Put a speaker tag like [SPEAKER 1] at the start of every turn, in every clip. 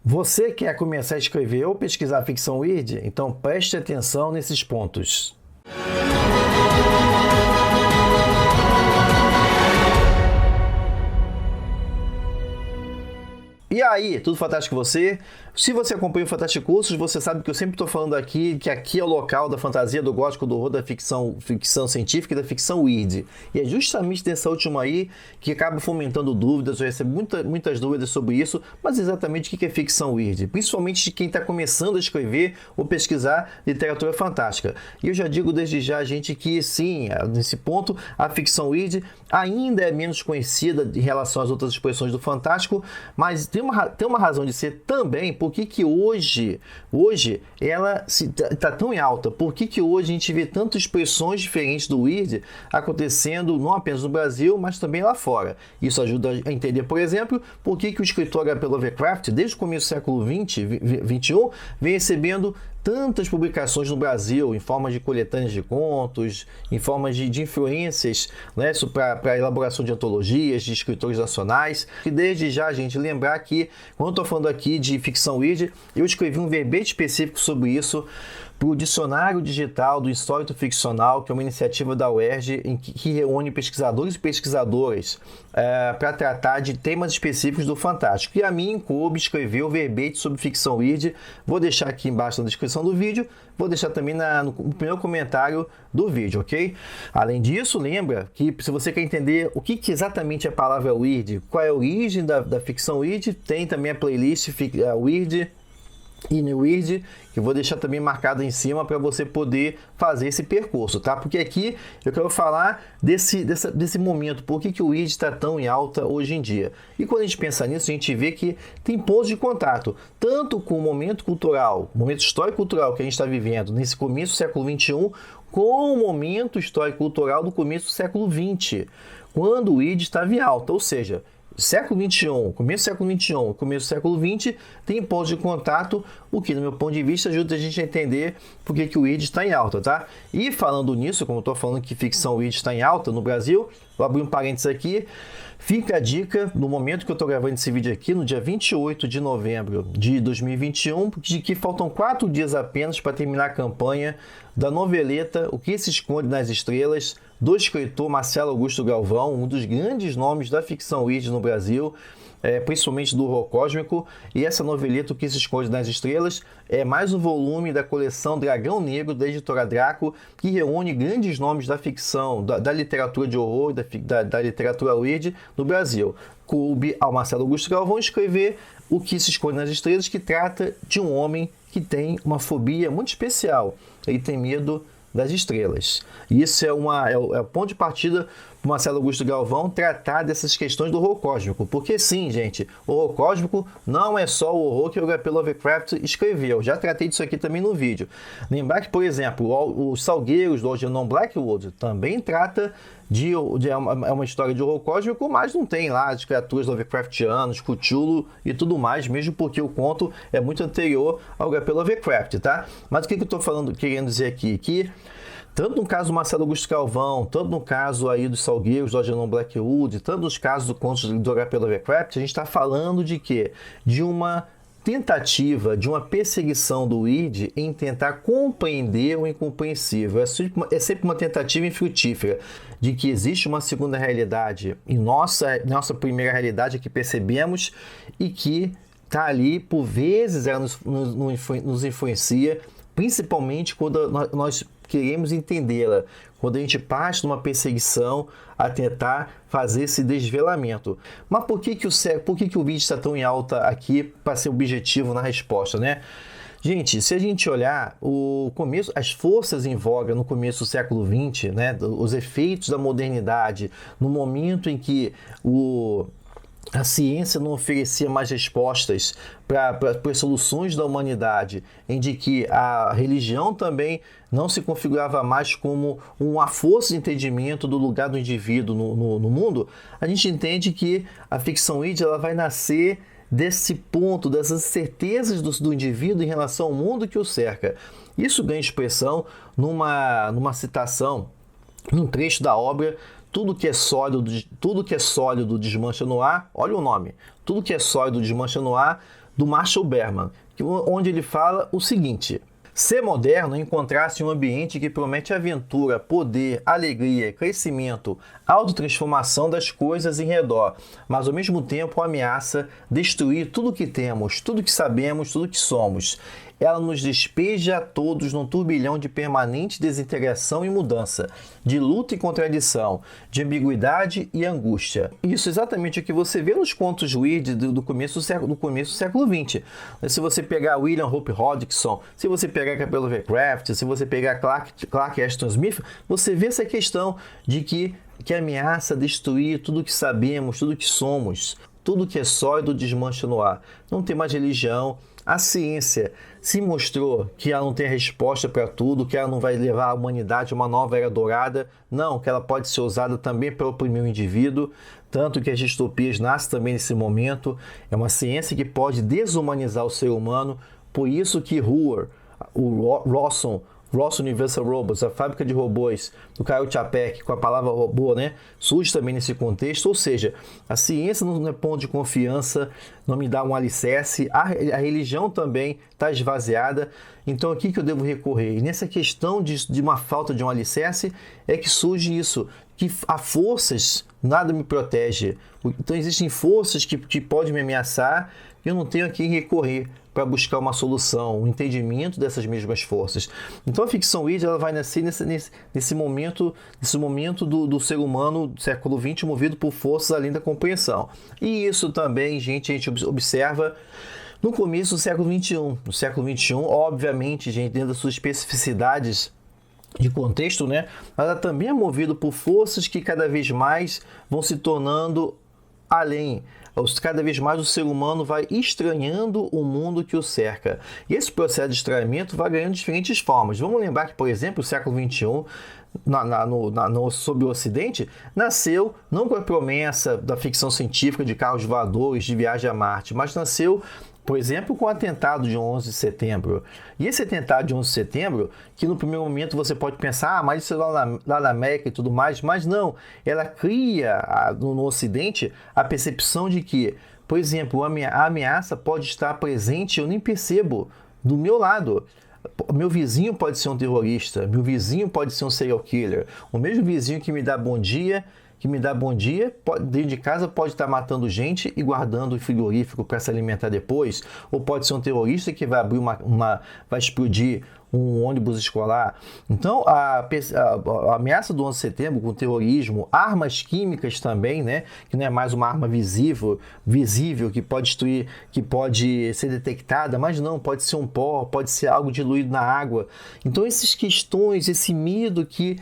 [SPEAKER 1] Você quer começar a escrever ou pesquisar ficção weird? Então preste atenção nesses pontos. E aí, tudo fantástico com você? Se você acompanha o Fantástico Cursos, você sabe que eu sempre estou falando aqui que aqui é o local da fantasia, do gótico, do horror, da ficção científica e da ficção weird. E é justamente nessa última aí que acaba fomentando dúvidas, eu recebo muitas dúvidas sobre isso, mas exatamente o que é ficção weird? Principalmente de quem está começando a escrever ou pesquisar literatura fantástica. E eu já digo desde já, gente, que sim, nesse ponto, a ficção weird ainda é menos conhecida em relação às outras expressões do fantástico, mas tem uma razão de ser também. Por que hoje ela está tão em alta? Por que hoje a gente vê tantas expressões diferentes do weird acontecendo não apenas no Brasil, mas também lá fora? Isso ajuda a entender, por exemplo, por que o escritor H.P. Lovecraft, desde o começo do século XXI, vem recebendo tantas publicações no Brasil, em forma de coletâneas de contos, em forma de influências, né, para a elaboração de antologias, de escritores nacionais. E desde já, gente, lembrar que, quando eu estou falando aqui de ficção weird, eu escrevi um verbete específico sobre isso para o Dicionário Digital do Insólito Ficcional, que é uma iniciativa da UERJ que reúne pesquisadores e pesquisadoras para tratar de temas específicos do Fantástico. E a mim coube escrever o verbete sobre ficção weird. Vou deixar aqui embaixo na descrição do vídeo, vou deixar também no primeiro comentário do vídeo, ok? Além disso, lembra que se você quer entender o que exatamente é a palavra weird, qual é a origem da ficção weird, tem também a playlist Weird e New Weird, que eu vou deixar também marcado em cima para você poder fazer esse percurso, tá? Porque aqui eu quero falar desse momento, por que o weird está tão em alta hoje em dia. E quando a gente pensa nisso, a gente vê que tem pontos de contato, tanto com o momento cultural, momento histórico-cultural que a gente está vivendo nesse começo do século XXI, com o momento histórico-cultural do começo do século XX, quando o weird estava em alta, ou seja, século XXI, começo do século XXI, começo do século XX, tem pontos de contato, o que, no meu ponto de vista, ajuda a gente a entender por que o weird está em alta, tá? E falando nisso, como eu estou falando que ficção weird está em alta no Brasil, vou abrir um parênteses aqui, fica a dica, no momento que eu estou gravando esse vídeo aqui, no dia 28 de novembro de 2021, de que faltam 4 dias apenas para terminar a campanha da noveleta O que se esconde nas estrelas, do escritor Marcelo Augusto Galvão, um dos grandes nomes da ficção weird no Brasil, principalmente do horror cósmico. E essa noveleta O que se esconde nas estrelas é mais um volume da coleção Dragão Negro, da editora Draco, que reúne grandes nomes da ficção, da literatura de horror, da literatura weird no Brasil. Coube ao Marcelo Augusto Galvão escrever O que se esconde nas estrelas, que trata de um homem que tem uma fobia muito especial. Ele tem medo das estrelas. E isso é o ponto de partida para Marcelo Augusto Galvão tratar dessas questões do horror cósmico. Porque sim, gente, o horror cósmico não é só o horror que o H.P. Lovecraft escreveu. Já tratei disso aqui também no vídeo. Lembrar que, por exemplo, os Salgueiros do Algernon Blackwood também trata é uma história de horror cósmico, mas não tem lá as criaturas Lovecraftianas, Cthulhu e tudo mais, mesmo porque o conto é muito anterior ao H.P. Lovecraft, tá? Mas o que eu estou querendo dizer aqui? Que tanto no caso do Marcelo Augusto Galvão, tanto no caso aí dos Salgueiros, do Algernon Blackwood, tanto nos casos do conto do H.P. Lovecraft, a gente está falando de quê? De uma tentativa, de uma perseguição do weird em tentar compreender o incompreensível. É sempre uma tentativa infrutífera de que existe uma segunda realidade e nossa primeira realidade é que percebemos e que está ali, por vezes ela nos influencia, principalmente quando nós queremos entendê-la, quando a gente parte numa perseguição a tentar fazer esse desvelamento. Mas por que o vídeo está tão em alta aqui para ser objetivo na resposta, né? Gente, se a gente olhar o começo, as forças em voga no começo do século XX, né, os efeitos da modernidade, no momento em que a ciência não oferecia mais respostas para as soluções da humanidade, em de que a religião também não se configurava mais como uma força de entendimento do lugar do indivíduo no mundo, a gente entende que a ficção weird ela vai nascer desse ponto, dessas certezas do indivíduo em relação ao mundo que o cerca. Isso ganha expressão numa citação, num trecho da obra Tudo que é sólido desmancha no ar. Olha o nome. Tudo que é sólido desmancha no ar, do Marshall Berman, onde ele fala o seguinte: ser moderno é encontrar-se em um ambiente que promete aventura, poder, alegria, crescimento, autotransformação das coisas em redor, mas ao mesmo tempo ameaça destruir tudo o que temos, tudo que sabemos, tudo que somos. Ela nos despeja a todos num turbilhão de permanente desintegração e mudança, de luta e contradição, de ambiguidade e angústia. Isso é exatamente o que você vê nos contos weird do começo do século XX. Se você pegar William Hope Hodgson, se você pegar H.P. Lovecraft, se você pegar Clark Ashton Smith, você vê essa questão de que ameaça destruir tudo que sabemos, tudo que somos, tudo que é sólido desmancha no ar. Não tem mais religião. A ciência se mostrou que ela não tem resposta para tudo, que ela não vai levar a humanidade a uma nova era dourada. Não, que ela pode ser usada também para oprimir o indivíduo, tanto que as distopias nascem também nesse momento. É uma ciência que pode desumanizar o ser humano, por isso que Roar, o Ross Universal Robots, a fábrica de robôs do Karel Čapek, com a palavra robô, né, surge também nesse contexto. Ou seja, a ciência não é ponto de confiança, não me dá um alicerce, a religião também está esvaziada. Então, aqui que eu devo recorrer? E nessa questão de uma falta de um alicerce é que surge isso, que há forças, nada me protege. Então, existem forças que podem me ameaçar e eu não tenho a quem recorrer para buscar uma solução, um entendimento dessas mesmas forças. Então a ficção weird ela vai nascer nesse momento do ser humano do século XX movido por forças além da compreensão. E isso também, gente, a gente observa no começo do século XXI. No século XXI, obviamente, gente, dentro das suas especificidades de contexto, né, ela também é movida por forças que cada vez mais vão se tornando além. Cada vez mais o ser humano vai estranhando o mundo que o cerca. E esse processo de estranhamento vai ganhando diferentes formas. Vamos lembrar que, por exemplo, o século XXI, sob o Ocidente, nasceu não com a promessa da ficção científica de carros voadores, de viagem a Marte, mas nasceu, por exemplo, com o atentado de 11 de setembro. E esse atentado de 11 de setembro, que no primeiro momento você pode pensar, mas isso é lá na América e tudo mais, mas não. Ela cria no Ocidente a percepção de que, por exemplo, a ameaça pode estar presente, eu nem percebo, do meu lado. Meu vizinho pode ser um terrorista, meu vizinho pode ser um serial killer. O mesmo vizinho que me dá bom dia, dentro de casa pode estar matando gente e guardando o frigorífico para se alimentar depois, ou pode ser um terrorista que vai abrir vai explodir um ônibus escolar. Então, a ameaça do 11 de setembro com o terrorismo, armas químicas também, né, que não é mais uma arma visível que pode destruir, que pode ser detectada, mas não, pode ser um pó, pode ser algo diluído na água. Então, essas questões, esse medo que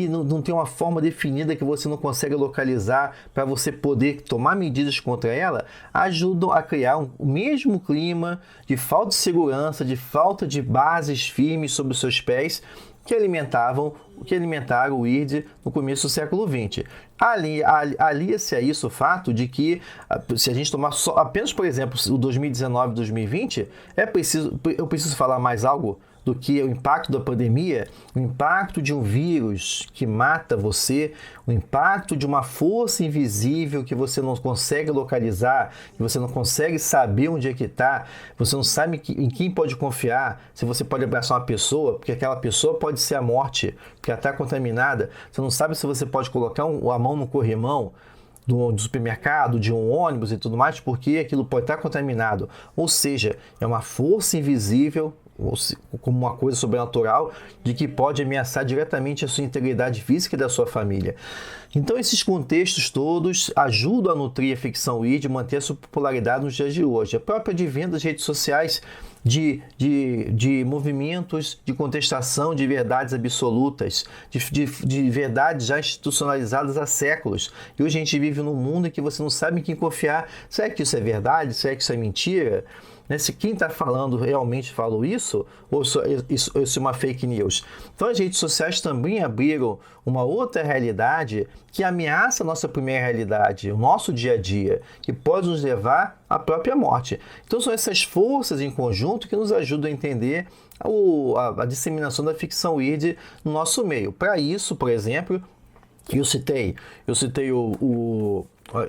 [SPEAKER 1] não tem uma forma definida, que você não consegue localizar para você poder tomar medidas contra ela, ajudam a criar o mesmo clima de falta de segurança, de falta de bases firmes sobre os seus pés que alimentaram o weird no começo do século XX. Alia-se a isso o fato de que, se a gente tomar apenas, por exemplo, o 2019 e 2020, eu preciso falar mais algo do que o impacto da pandemia, o impacto de um vírus que mata você, o impacto de uma força invisível que você não consegue localizar, que você não consegue saber onde é que está, você não sabe em quem pode confiar, se você pode abraçar uma pessoa, porque aquela pessoa pode ser a morte, porque ela está contaminada, você não sabe se você pode colocar a mão no corrimão do supermercado, de um ônibus e tudo mais, porque aquilo pode estar contaminado. Ou seja, é uma força invisível, como uma coisa sobrenatural, de que pode ameaçar diretamente a sua integridade física e da sua família. Então, esses contextos todos ajudam a nutrir a ficção weird e manter a sua popularidade nos dias de hoje. A própria advento das redes sociais, de movimentos de contestação de verdades absolutas, de verdades já institucionalizadas há séculos. E hoje a gente vive num mundo em que você não sabe em quem confiar. Será que isso é verdade? Será que isso é mentira? Se quem está falando realmente falou isso, ou isso é uma fake news? Então as redes sociais também abriram uma outra realidade que ameaça a nossa primeira realidade, o nosso dia a dia, que pode nos levar à própria morte. Então são essas forças em conjunto que nos ajudam a entender a disseminação da ficção weird no nosso meio. Para isso, por exemplo, eu citei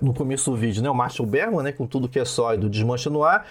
[SPEAKER 1] no começo do vídeo, né, o Marshall Berman, né, com tudo que é sólido desmancha no ar.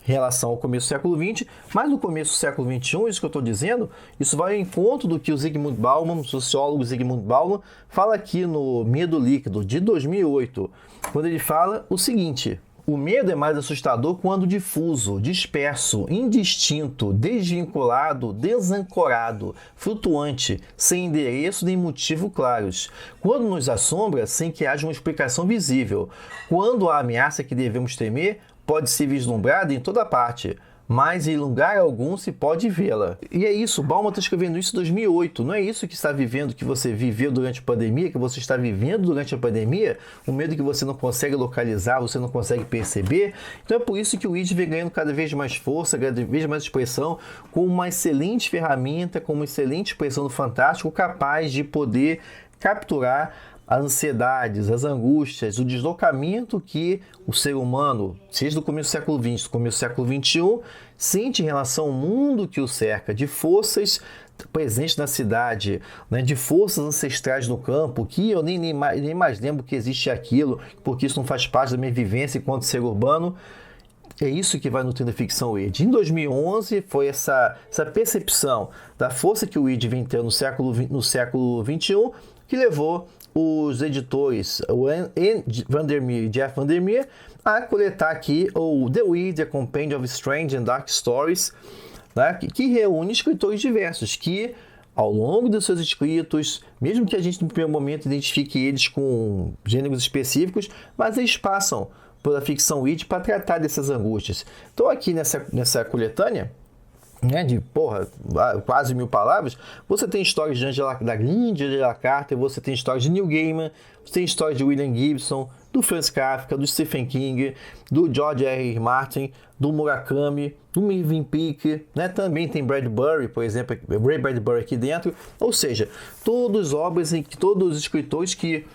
[SPEAKER 1] em relação ao começo do século XX, mas no começo do século XXI, isso que eu estou dizendo, isso vai ao encontro do que o Zygmunt Bauman, o sociólogo Zygmunt Bauman, fala aqui no Medo Líquido, de 2008, quando ele fala o seguinte: o medo é mais assustador quando difuso, disperso, indistinto, desvinculado, desancorado, flutuante, sem endereço nem motivo claros. Quando nos assombra sem que haja uma explicação visível. Quando a ameaça que devemos temer pode ser vislumbrada em toda parte, mas em lugar algum se pode vê-la. E é isso, Bauman está escrevendo isso em 2008. Não é isso que está vivendo, que você viveu durante a pandemia, que você está vivendo durante a pandemia, o medo que você não consegue localizar, você não consegue perceber. Então é por isso que o id vem ganhando cada vez mais força, cada vez mais expressão, com uma excelente ferramenta, com uma excelente expressão do fantástico, capaz de poder capturar as ansiedades, as angústias, o deslocamento que o ser humano, seja do começo do século XX, do começo do século XXI, sente em relação ao mundo que o cerca, de forças presentes na cidade, né, de forças ancestrais no campo, que eu nem mais lembro que existe aquilo, porque isso não faz parte da minha vivência enquanto ser urbano. É isso que vai nutrindo a ficção weird. Em 2011 foi essa percepção da força que o weird vem tendo no século XXI que levou os editores, o Ian Vandermeer e Jeff Vandermeer, a coletar aqui o The Weird, A Compendium of Strange and Dark Stories, né, que reúne escritores diversos, que ao longo dos seus escritos, mesmo que a gente no primeiro momento identifique eles com gêneros específicos, mas eles passam pela ficção weird para tratar dessas angústias. Então aqui nessa coletânea, né, de quase 1000 palavras, você tem histórias de da grande Angela Carter, você tem histórias de Neil Gaiman, você tem histórias de William Gibson, do Franz Kafka, do Stephen King, do George R. Martin, do Murakami, do Irving Peake, né? Também tem Bradbury, por exemplo, Ray Bradbury aqui dentro, ou seja, todas obras em que todos os escritores que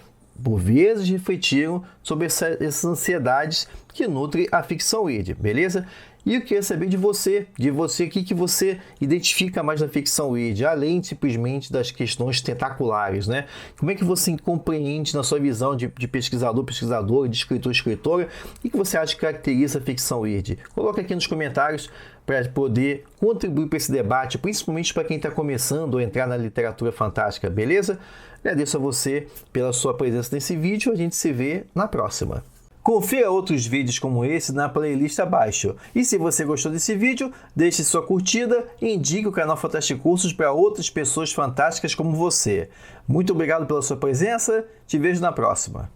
[SPEAKER 1] por vezes refletiram sobre essas ansiedades que nutrem a ficção weird, beleza? E eu queria saber de você o que você identifica mais na ficção weird, além simplesmente das questões tentaculares, né? Como é que você compreende na sua visão de pesquisador, pesquisadora, de escritor, escritora, o que você acha que caracteriza a ficção weird? Coloca aqui nos comentários para poder contribuir para esse debate, principalmente para quem está começando a entrar na literatura fantástica, beleza? Agradeço a você pela sua presença nesse vídeo, a gente se vê na próxima. Confira outros vídeos como esse na playlist abaixo. E se você gostou desse vídeo, deixe sua curtida e indique o canal Fantástico Cursos para outras pessoas fantásticas como você. Muito obrigado pela sua presença, te vejo na próxima.